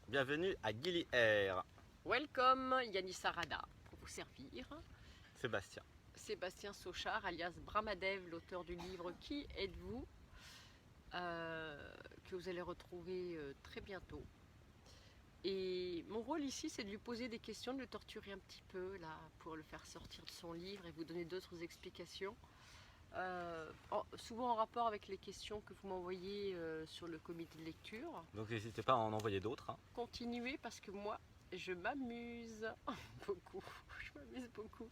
Bienvenue à Gilly Air. Welcome, Yanis Sarada, pour vous servir. Sébastien. Sébastien Sauchard, alias Brahmadev, l'auteur du livre Qui êtes-vous que vous allez retrouver très bientôt. Et mon rôle ici, c'est de lui poser des questions, de le torturer un petit peu, là, pour le faire sortir de son livre et vous donner d'autres explications. Souvent en rapport avec les questions que vous m'envoyez sur le comité de lecture. Donc n'hésitez pas à en envoyer d'autres. Continuez parce que moi, je m'amuse beaucoup. Je m'amuse beaucoup.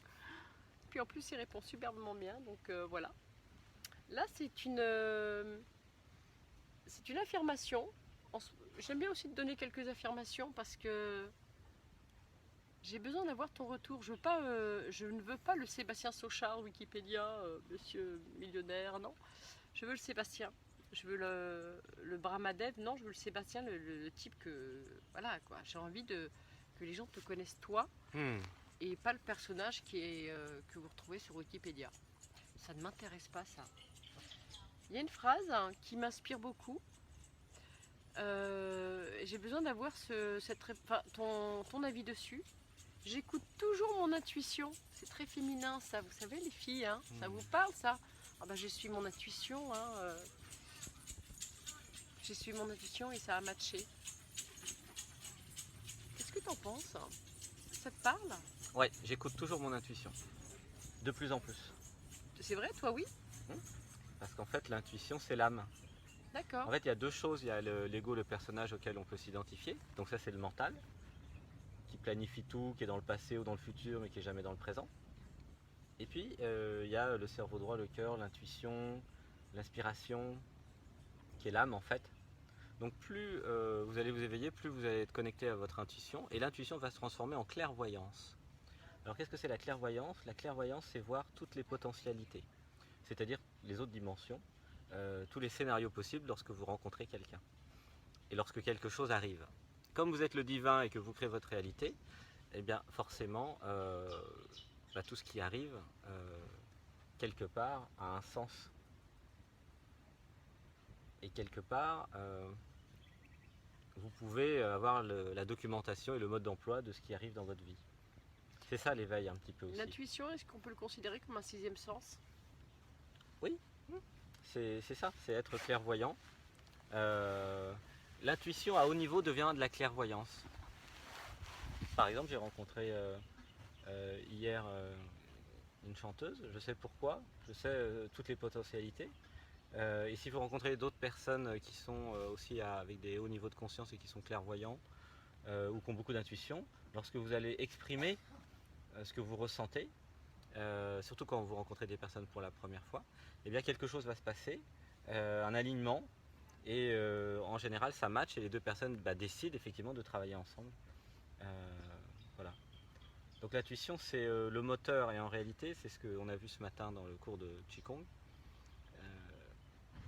Puis en plus, il répond superbement bien, donc voilà. Là, c'est une affirmation. J'aime bien aussi te donner quelques affirmations parce que j'ai besoin d'avoir ton retour. Je ne veux pas le Sébastien Sauchard, Wikipédia, monsieur millionnaire, non. Je veux le Sébastien. Je veux le Brahmadev, non, je veux le Sébastien, le type que. Voilà, quoi. J'ai envie que les gens te connaissent toi et pas le personnage que vous retrouvez sur Wikipédia. Ça ne m'intéresse pas, ça. Il y a une phrase qui m'inspire beaucoup. J'ai besoin d'avoir ton avis dessus. J'écoute toujours mon intuition. C'est très féminin, ça. Vous savez, les filles, hein, ça vous parle, ça? Ah ben, je suis mon intuition. Je suis mon intuition et ça a matché. Qu'est-ce que t'en penses? Ça te parle? Ouais, j'écoute toujours mon intuition. De plus en plus. C'est vrai, toi, oui? Parce qu'en fait, l'intuition, c'est l'âme. D'accord. En fait, il y a deux choses. Il y a l'ego, le personnage auquel on peut s'identifier. Donc ça, c'est le mental, qui planifie tout, qui est dans le passé ou dans le futur, mais qui est jamais dans le présent. Et puis, il y a le cerveau droit, le cœur, l'intuition, l'inspiration, qui est l'âme, en fait. Donc plus vous allez vous éveiller, plus vous allez être connecté à votre intuition. Et l'intuition va se transformer en clairvoyance. Alors qu'est-ce que c'est la clairvoyance? La clairvoyance, c'est voir toutes les potentialités, c'est-à-dire les autres dimensions, tous les scénarios possibles lorsque vous rencontrez quelqu'un et lorsque quelque chose arrive. Comme vous êtes le divin et que vous créez votre réalité, eh bien forcément, tout ce qui arrive, quelque part, a un sens. Et quelque part, vous pouvez avoir la documentation et le mode d'emploi de ce qui arrive dans votre vie. C'est ça l'éveil un petit peu aussi. L'intuition, est-ce qu'on peut le considérer comme un sixième sens? Oui, c'est ça, c'est être clairvoyant. L'intuition à haut niveau devient de la clairvoyance. Par exemple, j'ai rencontré hier une chanteuse, je sais pourquoi, je sais toutes les potentialités. Et si vous rencontrez d'autres personnes qui sont aussi avec des hauts niveaux de conscience et qui sont clairvoyants ou qui ont beaucoup d'intuition, lorsque vous allez exprimer ce que vous ressentez, surtout quand vous rencontrez des personnes pour la première fois, eh bien quelque chose va se passer, un alignement, et en général ça match et les deux personnes décident effectivement de travailler ensemble. Voilà. Donc l'intuition c'est le moteur, et en réalité c'est ce qu'on a vu ce matin dans le cours de Qigong.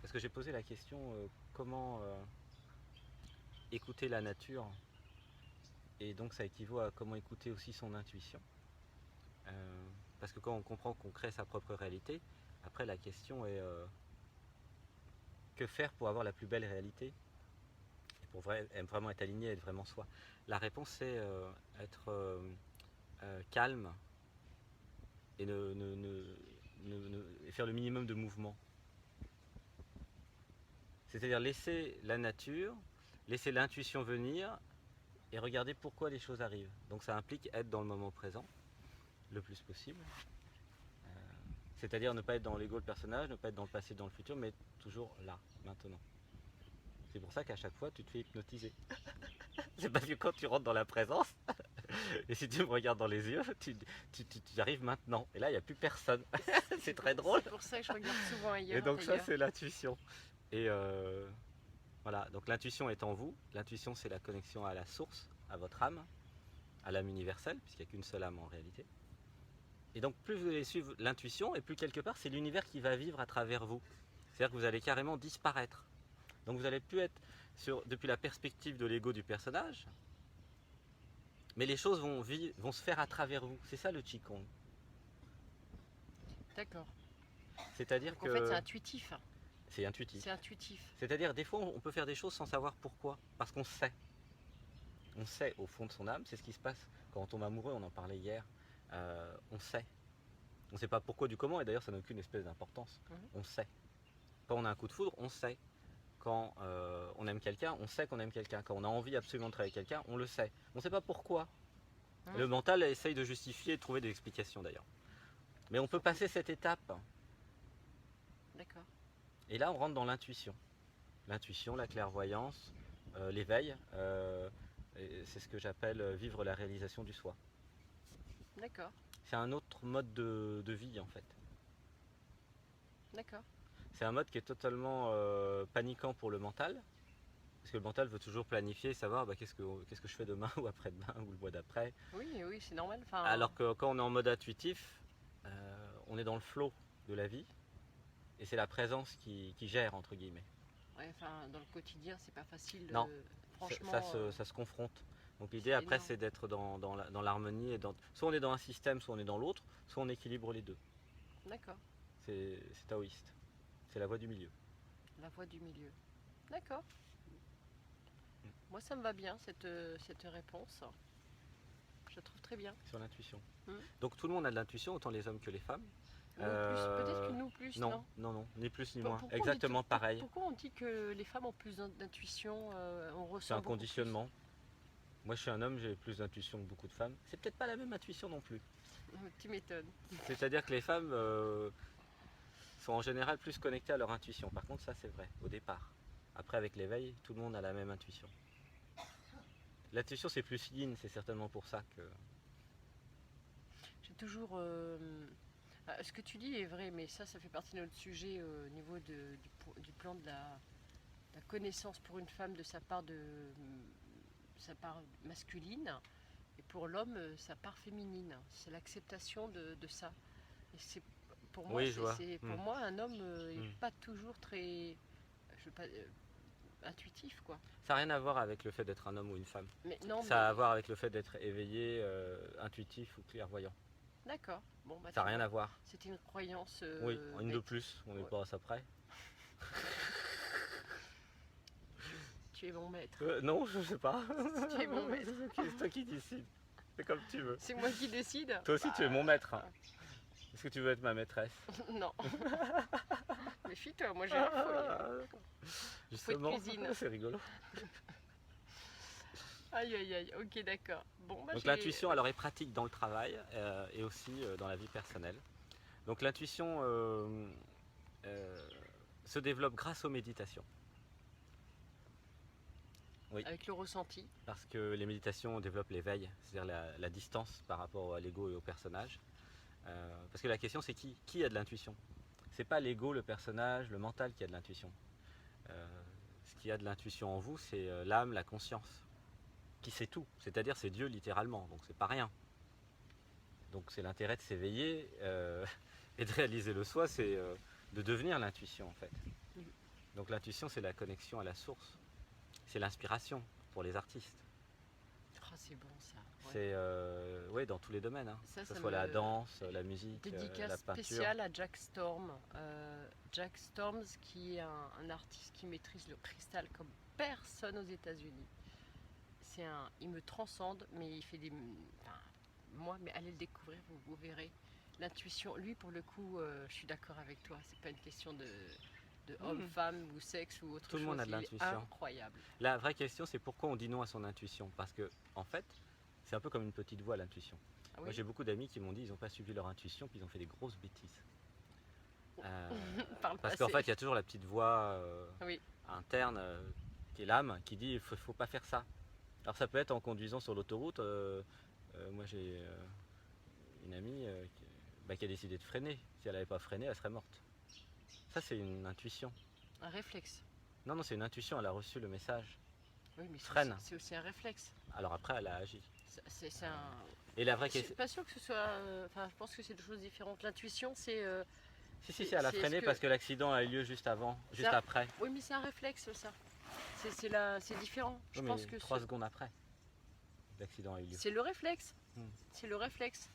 Parce que j'ai posé la question comment écouter la nature, et donc ça équivaut à comment écouter aussi son intuition. Parce que quand on comprend qu'on crée sa propre réalité, après la question est que faire pour avoir la plus belle réalité et pour vraiment être aligné, être vraiment soi. La réponse c'est être calme et et faire le minimum de mouvement. C'est-à-dire laisser la nature, laisser l'intuition venir et regarder pourquoi les choses arrivent. Donc ça implique être dans le moment présent le plus possible. C'est-à-dire ne pas être dans l'ego, le personnage, ne pas être dans le passé, dans le futur, mais toujours là, maintenant. C'est pour ça qu'à chaque fois, tu te fais hypnotiser. C'est parce que quand tu rentres dans la présence, et si tu me regardes dans les yeux, tu arrives maintenant. Et là, il n'y a plus personne. C'est très drôle. C'est pour ça que je regarde souvent ailleurs. Et donc ça, c'est l'intuition. Et voilà, donc l'intuition est en vous. L'intuition, c'est la connexion à la source, à votre âme, à l'âme universelle, puisqu'il n'y a qu'une seule âme en réalité. Et donc plus vous allez suivre l'intuition, et plus quelque part c'est l'univers qui va vivre à travers vous. C'est-à-dire que vous allez carrément disparaître. Donc vous n'allez plus être depuis la perspective de l'ego du personnage, mais les choses vont se faire à travers vous. C'est ça le Qigong. D'accord. C'est-à-dire que... En fait, c'est intuitif. C'est intuitif. C'est intuitif. C'est-à-dire des fois on peut faire des choses sans savoir pourquoi, parce qu'on sait. On sait au fond de son âme, c'est ce qui se passe quand on tombe amoureux, on en parlait hier. On sait. On ne sait pas pourquoi du comment, et d'ailleurs ça n'a aucune espèce d'importance. On sait. Quand on a un coup de foudre, on sait. Quand on aime quelqu'un, on sait qu'on aime quelqu'un. Quand on a envie absolument de travailler avec quelqu'un, on le sait. On ne sait pas pourquoi. Le mental essaye de justifier et de trouver des explications d'ailleurs. Mais on peut passer cette étape. D'accord. Et là, on rentre dans l'intuition. L'intuition, la clairvoyance, l'éveil. C'est ce que j'appelle vivre la réalisation du soi. D'accord. C'est un autre mode de vie en fait. D'accord. C'est un mode qui est totalement paniquant pour le mental. Parce que le mental veut toujours planifier, savoir qu'est-ce que je fais demain ou après-demain ou le mois d'après. Oui, oui, c'est normal. Enfin, Alors que quand on est en mode intuitif, on est dans le flow de la vie. Et c'est la présence qui gère, entre guillemets. ouais, enfin, dans le quotidien, c'est pas facile. Non. Franchement. Ça se confronte. Donc l'idée après énorme. c'est d'être dans l'harmonie. Soit on est dans un système, soit on est dans l'autre, soit on équilibre les deux. D'accord. C'est taoïste. C'est la voie du milieu. La voie du milieu. D'accord. Moi, ça me va bien, cette réponse. Je la trouve très bien. Sur l'intuition. Mm. Donc tout le monde a de l'intuition, autant les hommes que les femmes. Nous plus, peut-être que nous plus, non? Non, ni plus ni Pour- moins. pourquoi on dit Exactement pareil. Pourquoi on dit que les femmes ont plus d'intuition, on ressent C'est un beaucoup conditionnement. Moi je suis un homme, j'ai plus d'intuition que beaucoup de femmes. C'est peut-être pas la même intuition non plus. plus. Tu m'étonnes. C'est-à-dire que les femmes sont en général plus connectées à leur intuition. Par contre ça c'est vrai, au départ. Après avec l'éveil, tout le monde a la même intuition. L'intuition c'est plus yin, c'est certainement pour ça que... J'ai toujours. Ce que tu dis est vrai, mais ça fait partie de notre sujet au niveau du plan de la connaissance pour une femme de sa part masculine, et pour l'homme sa part féminine. C'est l'acceptation de ça. Et c'est pour moi, Oui, je vois. pour moi un homme n'est Mm. pas toujours très, je veux pas, intuitif quoi. Ça n'a rien à voir avec le fait d'être un homme ou une femme. Mais non, Ça a à voir avec le fait d'être éveillé, intuitif ou clairvoyant. d'accord. Bon, bah, Ça n'a tu rien vois, à voir. c'était une croyance. Oui, une de bête. plus, on n'est Ouais. pas à ça près. Tu es mon maître. Non, je sais pas. Tu es mon maître. C'est toi qui décides. C'est comme tu veux. C'est moi qui décide. Toi aussi, tu es mon maître. Hein. Est-ce que tu veux être ma maîtresse? Non. Méfie-toi, moi j'ai la folie. Justement, cuisine. c'est rigolo. Aïe aïe aïe, ok d'accord. Bon, bah, Donc j'ai- l'intuition, alors est pratique dans le travail et aussi dans la vie personnelle. Donc l'intuition se développe grâce aux méditations. Oui. Avec le ressenti. Parce que les méditations développent l'éveil, c'est-à-dire la distance par rapport à l'ego et au personnage. Parce que la question c'est qui a de l'intuition? C'est pas l'ego, le personnage, le mental qui a de l'intuition. Ce qui a de l'intuition en vous, c'est l'âme, la conscience, qui sait tout. C'est-à-dire c'est Dieu littéralement, donc c'est pas rien. Donc c'est l'intérêt de s'éveiller et de réaliser le soi, c'est de devenir l'intuition en fait. Donc l'intuition c'est la connexion à la source. C'est l'inspiration pour les artistes. Oh, c'est bon ça. Ouais. C'est ouais, dans tous les domaines, hein. Ça, Que ce ça soit la me- danse, la musique, Dédicace la peinture. spéciale à Jack Storm. Jack Storms qui est un artiste qui maîtrise le cristal comme personne aux États-Unis. Il me transcende, mais il fait des. Enfin, moi, mais allez le découvrir, vous verrez. L'intuition, lui pour le coup, je suis d'accord avec toi. C'est pas une question de homme, femme ou sexe ou autre Tout chose. le monde a de Il est l'intuition. incroyable. La vraie question c'est pourquoi on dit non à son intuition. Parce que en fait, c'est un peu comme une petite voix l'intuition. Ah Moi oui. j'ai beaucoup d'amis qui m'ont dit ils n'ont pas suivi leur intuition puis ils ont fait des grosses bêtises. Par le Parce qu'en passé. fait il y a toujours la petite voix Oui. interne qui est l'âme qui dit faut pas faire ça. Alors ça peut être en conduisant sur l'autoroute. Moi j'ai une amie qui a décidé de freiner. Si elle n'avait pas freiné, elle serait morte. Ça c'est une intuition. Un réflexe. Non, c'est une intuition, elle a reçu le message. Oui, mais Freine. c'est aussi un réflexe. Alors après elle a agi. C'est un. Et la vraie Je suis question... pas sûre que ce soit. Enfin, je pense que c'est deux choses différentes. L'intuition, c'est. Si, elle a c'est- freiné est-ce que- parce que l'accident a eu lieu juste avant, juste Ça- après. Oui, mais c'est un réflexe, ça. C'est différent. Je Oui, pense mais que 3 secondes après, l'accident a eu lieu. c'est le réflexe. Hmm. C'est le réflexe.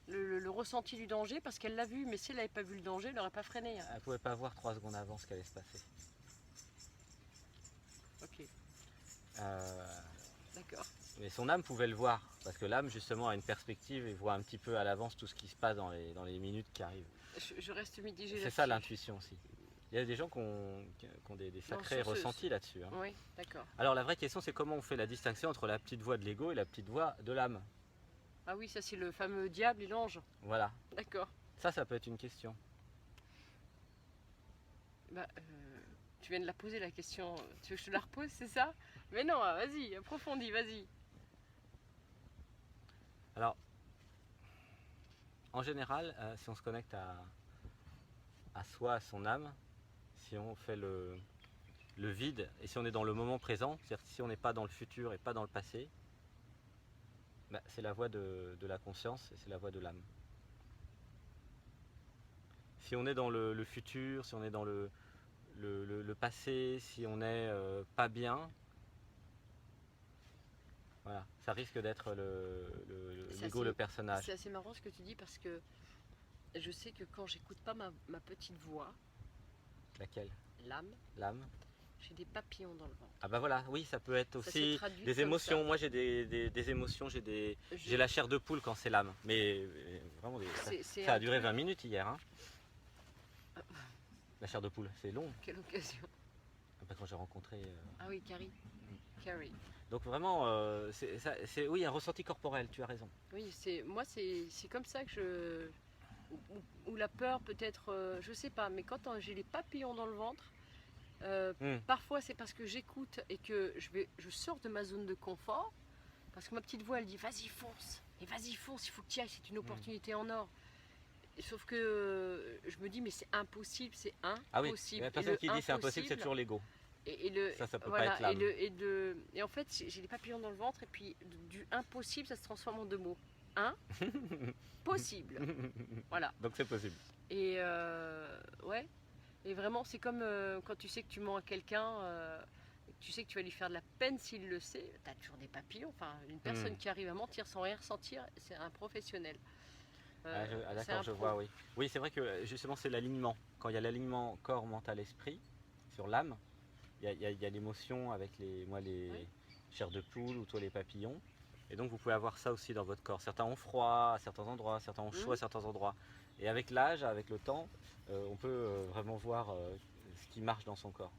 Le ressenti du danger, parce qu'elle l'a vu, mais si elle n'avait pas vu le danger, elle n'aurait pas freiné. Elle ne pouvait pas voir 3 secondes avant ce qui allait se passer. Ok, Euh, d'accord. Mais son âme pouvait le voir, parce que l'âme justement a une perspective et voit un petit peu à l'avance tout ce qui se passe dans les minutes qui arrivent. Je reste mitigée C'est là-dessus. ça l'intuition aussi. Il y a des gens qui ont des sacrés sur ce- ressentis là-dessus. Hein. Oui, d'accord. Alors la vraie question c'est comment on fait la distinction entre la petite voix de l'ego et la petite voix de l'âme. Ah oui, ça c'est le fameux diable et l'ange. Voilà, D'accord. ça peut être une question. Bah, tu viens de la poser la question. Tu veux que je te la repose, c'est ça? Mais non, vas-y, approfondis, vas-y. Alors, en général, si on se connecte à soi, à son âme, si on fait le vide et si on est dans le moment présent, c'est-à-dire si on n'est pas dans le futur et pas dans le passé, bah, c'est la voie de la conscience et c'est la voie de l'âme. Si on est dans le futur, si on est dans le passé, si on n'est pas bien, voilà, ça risque d'être C'est l'ego, assez- le personnage. C'est assez marrant ce que tu dis parce que je sais que quand j'écoute pas ma petite voix, Laquelle? l'âme, L'âme. j'ai des papillons dans le ventre. Ah bah voilà, oui, ça peut être Ça s'est aussi traduit des comme émotions. ça. Moi j'ai des émotions, j'ai la chair de poule quand c'est l'âme. Mais vraiment, C'est ça a un duré truc- 20 minutes hier. Hein. La chair de poule, c'est long. Quelle occasion. Après, quand j'ai rencontré. Ah oui, Carrie. Carrie. Donc vraiment, c'est oui, un ressenti corporel, tu as raison. Oui, c'est comme ça que ou la peur peut-être, je sais pas, mais quand j'ai les papillons dans le ventre, parfois c'est parce que j'écoute et que je sors de ma zone de confort, parce que ma petite voix elle dit vas-y fonce, et vas-y fonce, il faut que tu y ailles, c'est une opportunité en or. Et sauf que je me dis mais c'est impossible, c'est Ah oui, impossible. la Et personne le qui dit c'est impossible, c'est impossible, toujours l'ego. Ça peut voilà, pas être l'âme. et en fait j'ai les papillons dans le ventre et puis du impossible ça se transforme en deux mots. Possible. Voilà. Donc c'est possible. Et ouais. Et vraiment c'est comme quand tu sais que tu mens à quelqu'un, tu sais que tu vas lui faire de la peine s'il le sait, tu as toujours des papillons. Enfin, une personne qui arrive à mentir sans rien ressentir, c'est un professionnel. C'est D'accord, un je pro. vois, oui. Oui, c'est vrai que justement c'est l'alignement. Quand il y a l'alignement corps, mental, esprit sur l'âme, il y a l'émotion avec les Oui. chairs de poule ou toi les papillons. Et donc vous pouvez avoir ça aussi dans votre corps. Certains ont froid à certains endroits, certains ont chaud à certains endroits. Et avec l'âge, avec le temps, on peut vraiment voir ce qui marche dans son corps.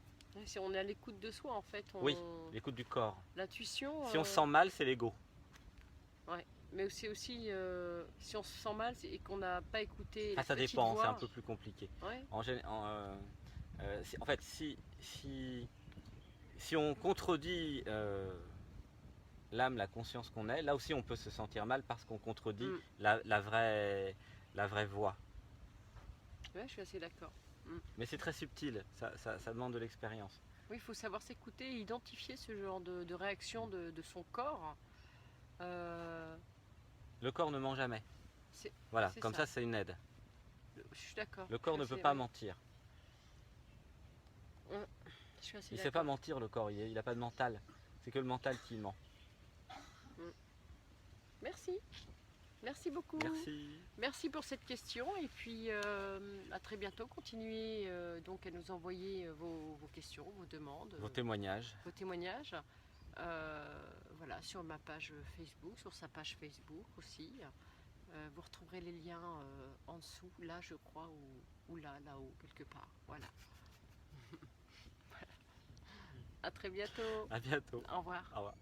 Si on est à l'écoute de soi en fait, Oui, l'écoute du corps. l'intuition. Si on se sent mal, c'est l'ego. Ouais. Mais c'est aussi si on se sent mal et qu'on n'a pas écouté. Ah, La ça petite dépend, c'est voix. un peu plus compliqué. Ouais. En fait, si on contredit l'âme, la conscience qu'on est, là aussi on peut se sentir mal parce qu'on contredit la vraie voie. Ouais, je suis assez d'accord. Mais c'est très subtil, ça demande de l'expérience. Oui, il faut savoir s'écouter et identifier ce genre de réaction de son corps. Le corps ne ment jamais. Voilà, c'est comme ça c'est une aide. Je suis d'accord. Le corps ne peut pas mentir. Je suis assez Il ne sait d'accord. pas mentir le corps, il n'a pas de mental. C'est que le mental qui ment. Merci. Merci beaucoup. Merci. Merci pour cette question et puis à très bientôt. Continuez donc à nous envoyer vos questions, vos demandes, Vos témoignages. vos témoignages. Voilà, sur ma page Facebook, sur sa page Facebook aussi. Vous retrouverez les liens en dessous, là je crois, ou là-haut, quelque part. Voilà. À très bientôt. À bientôt. Au revoir. Au revoir.